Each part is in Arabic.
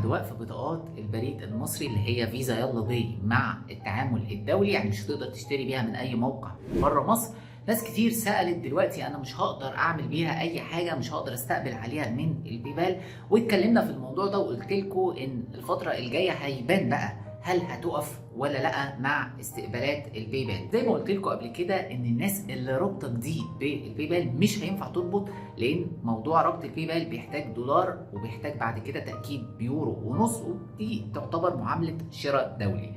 بعد وقف بطاقات البريد المصري اللي هي فيزا يلا باي مع التعامل الدولي، يعني مش هتقدر تشتري بيها من اي موقع بره مصر. ناس كتير سألت دلوقتي انا مش هقدر اعمل بيها اي حاجه، مش هقدر استقبل عليها من البيبال. واتكلمنا في الموضوع ده وقلت لكم ان الفتره الجايه هيبان بقى هل هتقف ولا لا مع استقبالات البيبال. زي ما قلت لكم قبل كده ان الناس اللي رابطه جديد بالبيبال مش هينفع تربط، لان موضوع ربط البيبال بيحتاج دولار وبيحتاج بعد كده تاكيد بيورو ونص، ودي تعتبر معامله شراء دولي.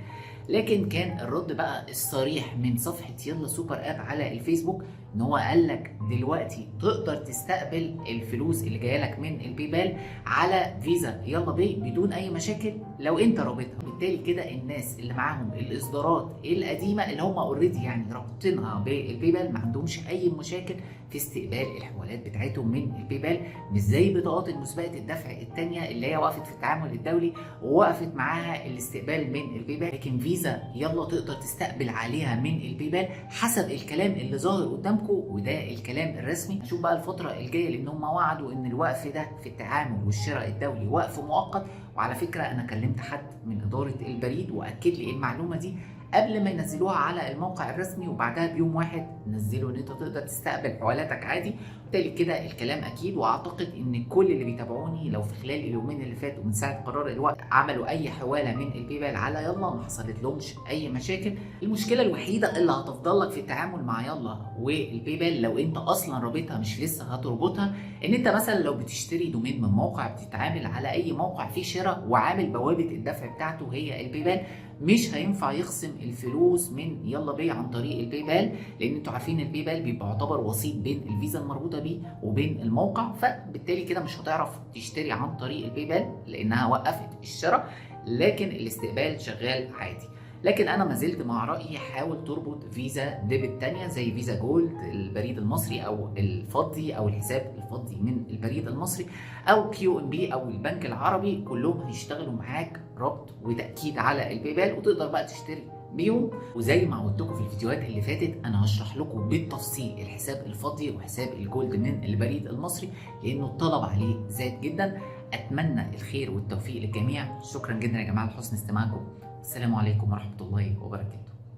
لكن كان الرد بقى الصريح من صفحه يلا سوبر اب على الفيسبوك ان هو قال لك دلوقتي تقدر تستقبل الفلوس اللي جايه لك من البيبال على فيزا يلا باي بدون اي مشاكل لو انت رابطها. بالتالي كده الناس اللي معاهم الاصدارات القديمه اللي هم اوريدي يعني رابطينها بالبيبال ما عندهمش اي مشاكل في استقبال الحوالات بتاعتهم من البيبال، مش زي بطاقات المسبقه الدفع الثانيه اللي هي وقفت في التعامل الدولي ووقفت معاها الاستقبال من البيبال. لكن فيزا يلا تقدر تستقبل عليها من البيبال حسب الكلام اللي ظاهر قدامكم، وده الكلام الرسمي. نشوف بقى الفتره الجايه، لان هم وعدوا ان الوقف ده في التعامل والشراء الدولي وقف مؤقت. وعلى فكره انا كلمت حد من اداره البريد واكد لي المعلومه دي قبل ما ينزلوها على الموقع الرسمي، وبعدها بيوم واحد نزلوا ان انت تقدر تستقبل حوالاتك عادي. بالتالي كده الكلام اكيد، واعتقد ان كل اللي بيتابعوني لو في خلال اليومين اللي فاتوا من ساعه قرار الوقت عملوا اي حواله من البيبال على يلا ما حصلت لهمش اي مشاكل. المشكله الوحيده اللي هتفضل لك في التعامل مع يلا والبيبال لو انت اصلا رابطها مش لسه هتربطها، ان انت مثلا لو بتشتري دومين من موقع، بتتعامل على اي موقع فيه شراء وعامل بوابه الدفع بتاعته هي البيبال، مش هينفع يخصم الفلوس من يلا باي عن طريق البيبال، لان انتوا عارفين البيبال بيبقى يعتبر وسيط بين الفيزا المربوطه بيه وبين الموقع. فبالتالي كده مش هتعرف تشتري عن طريق البيبال لانها وقفت الشراء، لكن الاستقبال شغال عادي. لكن انا ما زلت مع رايي حاول تربط فيزا ديبت تانية زي فيزا جولد البريد المصري او الفضي او الحساب الفضي من البريد المصري او كيو ام بي او البنك العربي، كلهم هيشتغلوا معاك ربط وتاكيد على البيبال وتقدر بقى تشتري بيهم. وزي ما قلت لكم في الفيديوهات اللي فاتت انا هشرح لكم بالتفصيل الحساب الفضي وحساب الجولد من البريد المصري لانه الطلب عليه زاد جدا. اتمنى الخير والتوفيق للجميع. شكرا جدا يا جماعه لحسن استماعكم. السلام عليكم ورحمه الله وبركاته.